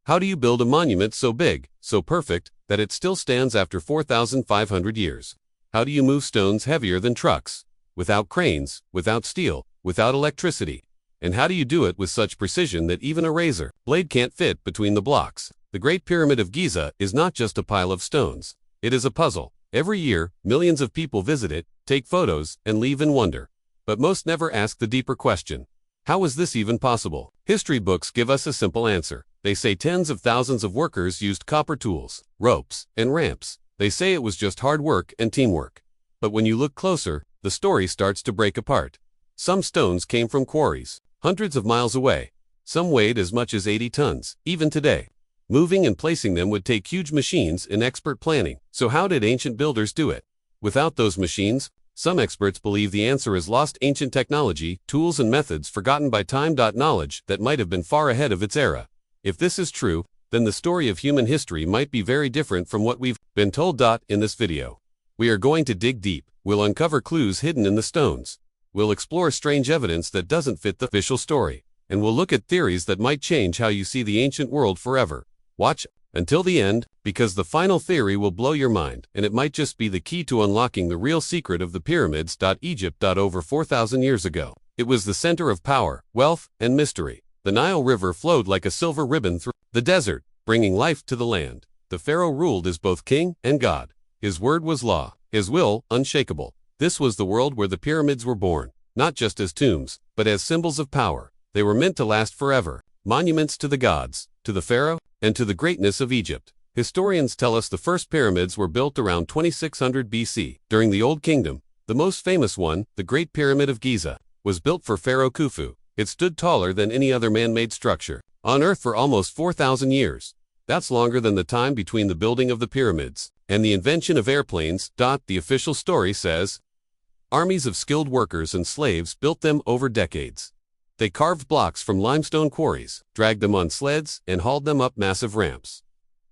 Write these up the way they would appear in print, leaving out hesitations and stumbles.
How do you build a monument so big, so perfect, that it still stands after 4,500 years? How do you move stones heavier than trucks? Without cranes, without steel, without electricity. And how do you do it with such precision that even a razor blade can't fit between the blocks? The Great Pyramid of Giza is not just a pile of stones. It is a puzzle. Every year, millions of people visit it, take photos, and leave in wonder. But most never ask the deeper question. How is this even possible? History books give us a simple answer. They say tens of thousands of workers used copper tools, ropes, and ramps. They say it was just hard work and teamwork. But when you look closer, the story starts to break apart. Some stones came from quarries, hundreds of miles away. Some weighed as much as 80 tons, even today. Moving and placing them would take huge machines and expert planning. So how did ancient builders do it? Without those machines, some experts believe the answer is lost ancient technology, tools and methods forgotten by time. Knowledge that might have been far ahead of its era. If this is true, then the story of human history might be very different from what we've been told. In this video, we are going to dig deep. We'll uncover clues hidden in the stones. We'll explore strange evidence that doesn't fit the official story. And we'll look at theories that might change how you see the ancient world forever. Watch until the end, because the final theory will blow your mind, and it might just be the key to unlocking the real secret of the pyramids. Egypt. Over 4,000 years ago, it was the center of power, wealth, and mystery. The Nile River flowed like a silver ribbon through the desert, bringing life to the land. The pharaoh ruled as both king and god. His word was law, his will unshakable. This was the world where the pyramids were born, not just as tombs, but as symbols of power. They were meant to last forever, monuments to the gods, to the pharaoh, and to the greatness of Egypt. Historians tell us the first pyramids were built around 2600 BC. During the Old Kingdom, the most famous one, the Great Pyramid of Giza, was built for Pharaoh Khufu. It stood taller than any other man-made structure on Earth for almost 4,000 years. That's longer than the time between the building of the pyramids and the invention of airplanes. The official story says, armies of skilled workers and slaves built them over decades. They carved blocks from limestone quarries, dragged them on sleds, and hauled them up massive ramps.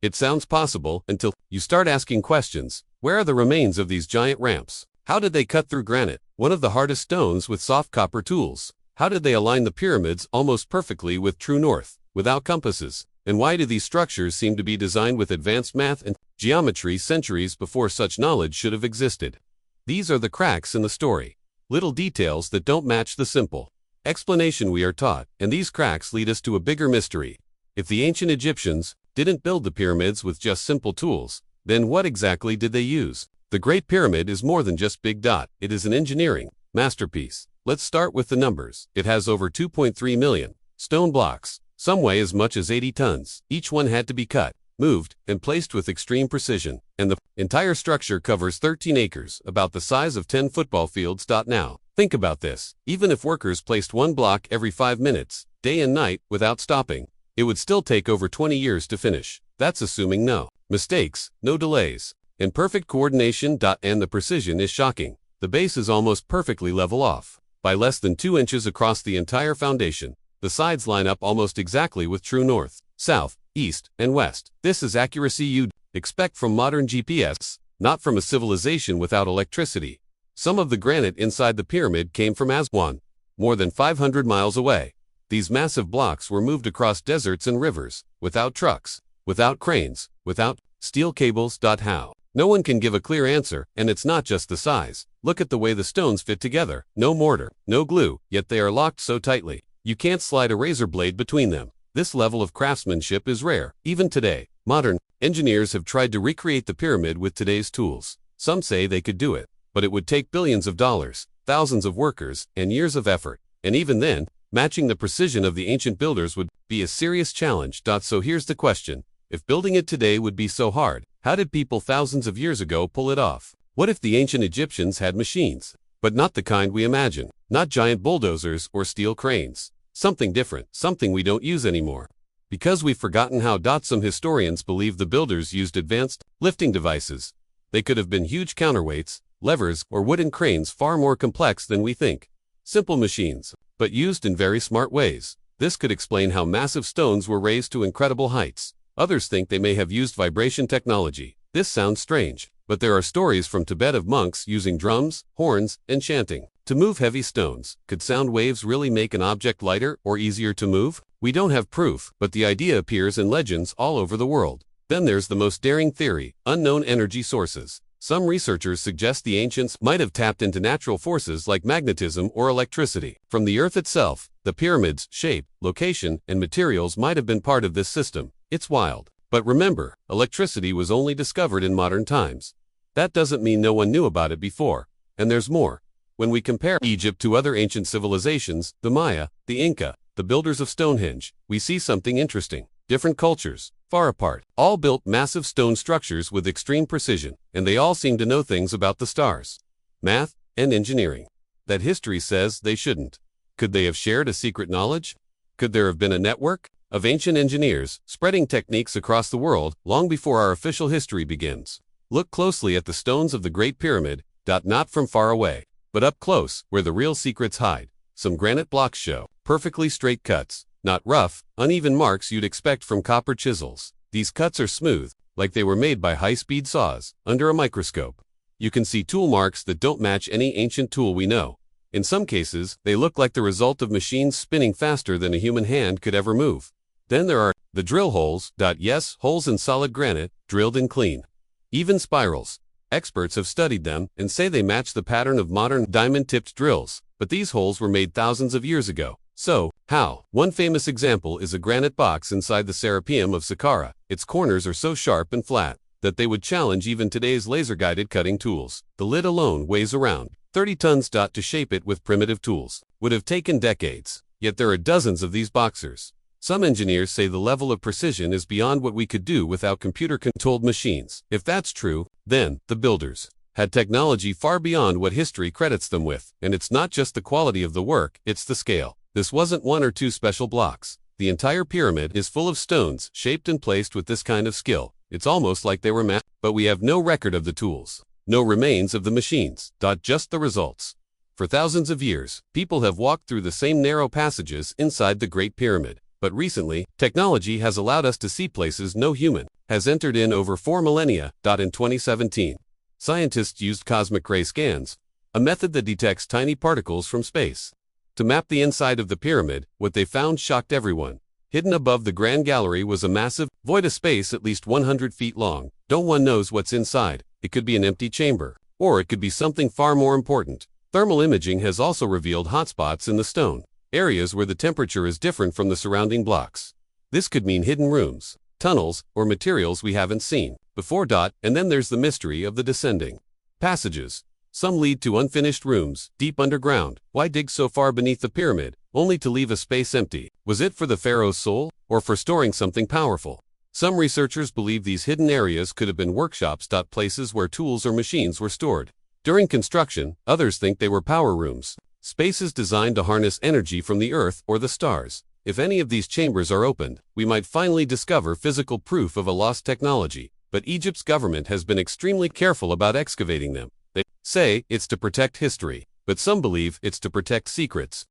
It sounds possible until you start asking questions. Where are the remains of these giant ramps? How did they cut through granite, one of the hardest stones, with soft copper tools? How did they align the pyramids almost perfectly with true north, without compasses? And why do these structures seem to be designed with advanced math and geometry centuries before such knowledge should have existed? These are the cracks in the story. Little details that don't match the simple explanation we are taught, and these cracks lead us to a bigger mystery. If the ancient Egyptians didn't build the pyramids with just simple tools, then what exactly did they use? The Great Pyramid is more than just big. It is an engineering masterpiece. Let's start with the numbers. It has over 2.3 million stone blocks. Some weigh as much as 80 tons. Each one had to be cut, moved, and placed with extreme precision. And the entire structure covers 13 acres, about the size of 10 football fields. Now, think about this. Even if workers placed one block every 5 minutes, day and night, without stopping, it would still take over 20 years to finish. That's assuming no mistakes, no delays, and perfect coordination. And the precision is shocking. The base is almost perfectly level off, by less than 2 inches across the entire foundation. The sides line up almost exactly with true north, south, east, and west. This is accuracy you'd expect from modern GPS, not from a civilization without electricity. Some of the granite inside the pyramid came from Aswan, more than 500 miles away. These massive blocks were moved across deserts and rivers, without trucks, without cranes, without steel cables. How? No one can give a clear answer, and it's not just the size. Look at the way the stones fit together. No mortar, no glue, yet they are locked so tightly. You can't slide a razor blade between them. This level of craftsmanship is rare, even today. Modern engineers have tried to recreate the pyramid with today's tools. Some say they could do it, but it would take billions of dollars, thousands of workers, and years of effort. And even then, matching the precision of the ancient builders would be a serious challenge. So here's the question. If building it today would be so hard, how did people thousands of years ago pull it off? What if the ancient Egyptians had machines, but not the kind we imagine? Not giant bulldozers or steel cranes. Something different, something we don't use anymore. Because we've forgotten how. Some historians believe the builders used advanced lifting devices. They could have been huge counterweights, levers, or wooden cranes far more complex than we think. Simple machines, but used in very smart ways. This could explain how massive stones were raised to incredible heights. Others think they may have used vibration technology. This sounds strange, but there are stories from Tibet of monks using drums, horns, and chanting to move heavy stones. Could sound waves really make an object lighter or easier to move? We don't have proof, but the idea appears in legends all over the world. Then there's the most daring theory, unknown energy sources. Some researchers suggest the ancients might have tapped into natural forces like magnetism or electricity. From the Earth itself, the pyramids' shape, location, and materials might have been part of this system. It's wild. But remember, electricity was only discovered in modern times. That doesn't mean no one knew about it before. And there's more. When we compare Egypt to other ancient civilizations, the Maya, the Inca, the builders of Stonehenge, we see something interesting. Different cultures, far apart, all built massive stone structures with extreme precision, and they all seem to know things about the stars, math, and engineering that history says they shouldn't. Could they have shared a secret knowledge? Could there have been a network of ancient engineers spreading techniques across the world long before our official history begins? Look closely at the stones of the Great Pyramid, not from far away, but up close, where the real secrets hide. Some granite blocks show perfectly straight cuts, not rough, uneven marks you'd expect from copper chisels. These cuts are smooth, like they were made by high-speed saws, under a microscope. You can see tool marks that don't match any ancient tool we know. In some cases, they look like the result of machines spinning faster than a human hand could ever move. Then there are the drill holes. Yes, holes in solid granite, drilled and clean. Even spirals. Experts have studied them and say they match the pattern of modern diamond-tipped drills, but these holes were made thousands of years ago. So, how? One famous example is a granite box inside the Serapeum of Saqqara. Its corners are so sharp and flat that they would challenge even today's laser-guided cutting tools. The lid alone weighs around 30 tons. To shape it with primitive tools would have taken decades. Yet there are dozens of these boxers. Some engineers say the level of precision is beyond what we could do without computer-controlled machines. If that's true, then the builders had technology far beyond what history credits them with. And it's not just the quality of the work, it's the scale. This wasn't one or two special blocks. The entire pyramid is full of stones shaped and placed with this kind of skill. It's almost like they were math, but we have no record of the tools, no remains of the machines. Just the results. For thousands of years, people have walked through the same narrow passages inside the Great Pyramid. But recently, technology has allowed us to see places no human has entered in over 4 millennia. In 2017, scientists used cosmic ray scans, a method that detects tiny particles from space, to map the inside of the pyramid. What they found shocked everyone. Hidden above the Grand Gallery was a massive void of space at least 100 feet long. No one knows what's inside. It could be an empty chamber, or it could be something far more important. Thermal imaging has also revealed hotspots in the stone, areas where the temperature is different from the surrounding blocks. This could mean hidden rooms, tunnels, or materials we haven't seen before. And then there's the mystery of the descending passages. Some lead to unfinished rooms, deep underground. Why dig so far beneath the pyramid, only to leave a space empty? Was it for the pharaoh's soul, or for storing something powerful? Some researchers believe these hidden areas could have been workshops. Places where tools or machines were stored during construction. Others think they were power rooms, spaces designed to harness energy from the earth or the stars. If any of these chambers are opened, we might finally discover physical proof of a lost technology. But Egypt's government has been extremely careful about excavating them. They say it's to protect history, but some believe it's to protect secrets.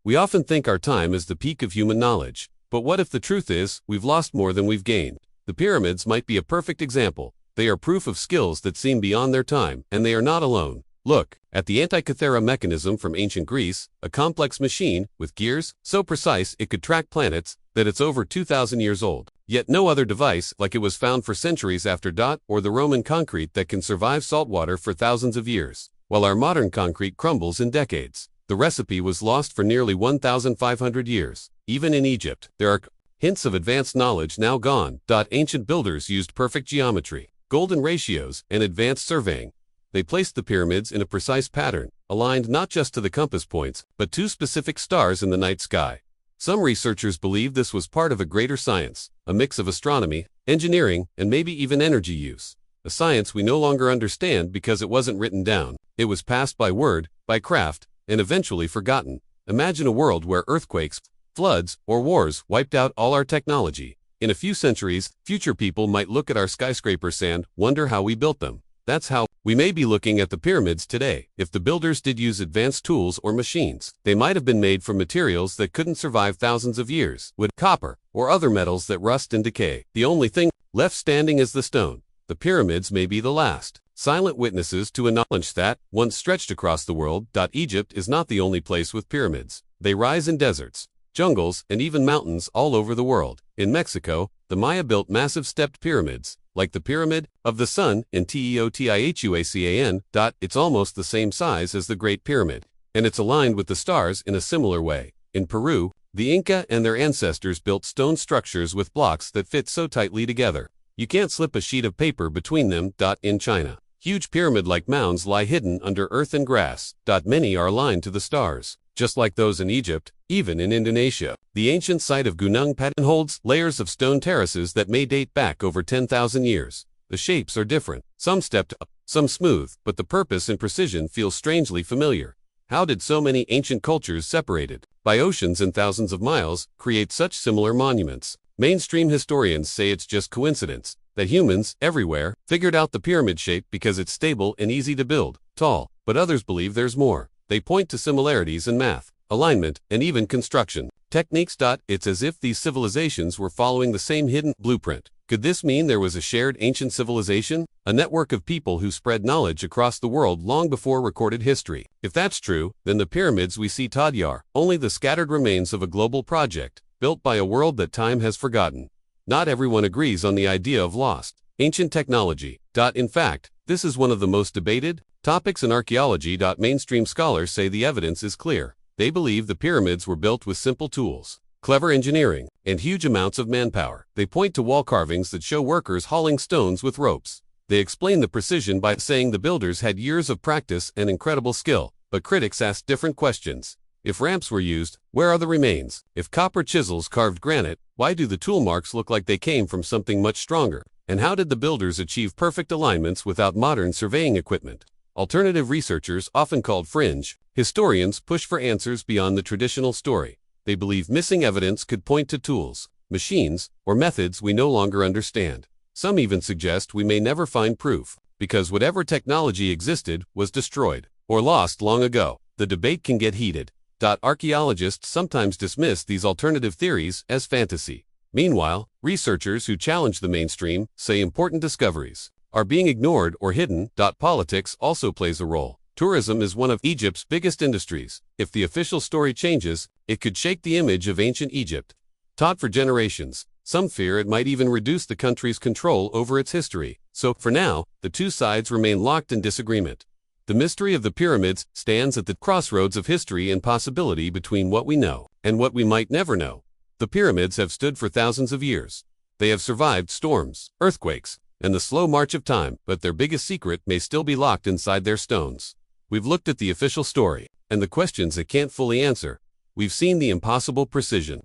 We often think our time is the peak of human knowledge, but what if the truth is we've lost more than we've gained? The pyramids might be a perfect example. They are proof of skills that seem beyond their time, and they are not alone. Look at the Antikythera mechanism from ancient Greece, a complex machine with gears so precise it could track planets that it's over 2,000 years old. Yet no other device like it was found for centuries after. Or the Roman concrete that can survive salt water for thousands of years. While our modern concrete crumbles in decades, the recipe was lost for nearly 1,500 years. Even in Egypt, there are hints of advanced knowledge now gone. Ancient builders used perfect geometry, golden ratios, and advanced surveying. They placed the pyramids in a precise pattern, aligned not just to the compass points, but to specific stars in the night sky. Some researchers believe this was part of a greater science, a mix of astronomy, engineering, and maybe even energy use. A science we no longer understand because it wasn't written down. It was passed by word, by craft, and eventually forgotten. Imagine a world where earthquakes, floods, or wars wiped out all our technology. In a few centuries, future people might look at our skyscrapers and wonder how we built them. That's how we may be looking at the pyramids today. If the builders did use advanced tools or machines, they might have been made from materials that couldn't survive thousands of years, wood, copper, or other metals that rust and decay. The only thing left standing is the stone. The pyramids may be the last silent witnesses to a knowledge that once stretched across the world. Egypt is not the only place with pyramids. They rise in deserts, jungles, and even mountains all over the world. In Mexico, the Maya built massive stepped pyramids, like the Pyramid of the Sun in Teotihuacan. It's almost the same size as the Great Pyramid, and it's aligned with the stars in a similar way. In Peru, the Inca and their ancestors built stone structures with blocks that fit so tightly together you can't slip a sheet of paper between them. In China, huge pyramid-like mounds lie hidden under earth and grass. Many are aligned to the stars, just like those in Egypt. Even in Indonesia, the ancient site of Gunung Padang holds layers of stone terraces that may date back over 10,000 years. The shapes are different, some stepped up, some smooth, but the purpose and precision feel strangely familiar. How did so many ancient cultures separated by oceans and thousands of miles create such similar monuments? Mainstream historians say it's just coincidence that humans, everywhere, figured out the pyramid shape because it's stable and easy to build, tall, but others believe there's more. They point to similarities in math, alignment, and even construction techniques. It's as if these civilizations were following the same hidden blueprint. Could this mean there was a shared ancient civilization, a network of people who spread knowledge across the world long before recorded history? If that's true, then the pyramids we see today are only the scattered remains of a global project, built by a world that time has forgotten. Not everyone agrees on the idea of lost ancient technology. In fact, this is one of the most debated topics in archaeology. Mainstream scholars say the evidence is clear. They believe the pyramids were built with simple tools, clever engineering, and huge amounts of manpower. They point to wall carvings that show workers hauling stones with ropes. They explain the precision by saying the builders had years of practice and incredible skill. But critics ask different questions. If ramps were used, where are the remains? If copper chisels carved granite, why do the tool marks look like they came from something much stronger? And how did the builders achieve perfect alignments without modern surveying equipment? Alternative researchers, often called fringe historians, push for answers beyond the traditional story. They believe missing evidence could point to tools, machines, or methods we no longer understand. Some even suggest we may never find proof, because whatever technology existed was destroyed or lost long ago. The debate can get heated. Archaeologists sometimes dismiss these alternative theories as fantasy. Meanwhile, researchers who challenge the mainstream say important discoveries are being ignored or hidden. Politics also plays a role. Tourism is one of Egypt's biggest industries. If the official story changes, it could shake the image of ancient Egypt. Taught for generations, some fear it might even reduce the country's control over its history. So, for now, the two sides remain locked in disagreement. The mystery of the pyramids stands at the crossroads of history and possibility between what we know and what we might never know. The pyramids have stood for thousands of years. They have survived storms, earthquakes, and the slow march of time, but their biggest secret may still be locked inside their stones. We've looked at the official story and the questions it can't fully answer. We've seen the impossible precision,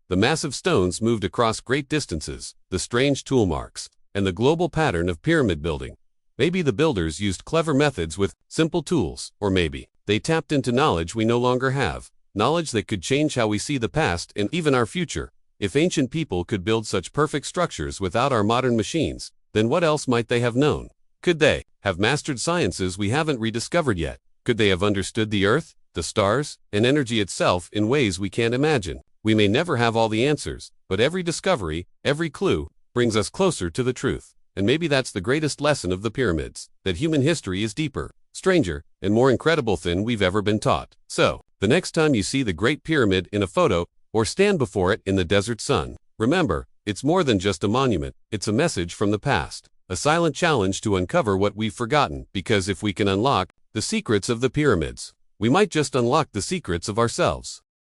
the massive stones moved across great distances, the strange tool marks, and the global pattern of pyramid building. Maybe the builders used clever methods with simple tools, or maybe they tapped into knowledge we no longer have, knowledge that could change how we see the past and even our future. If ancient people could build such perfect structures without our modern machines, then what else might they have known? Could they have mastered sciences we haven't rediscovered yet? Could they have understood the earth, the stars, and energy itself in ways we can't imagine? We may never have all the answers, but every discovery, every clue, brings us closer to the truth. And maybe that's the greatest lesson of the pyramids, that human history is deeper, stranger, and more incredible than we've ever been taught. So, the next time you see the Great Pyramid in a photo, or stand before it in the desert sun, remember, it's more than just a monument, it's a message from the past, a silent challenge to uncover what we've forgotten, because if we can unlock the secrets of the pyramids, we might just unlock the secrets of ourselves.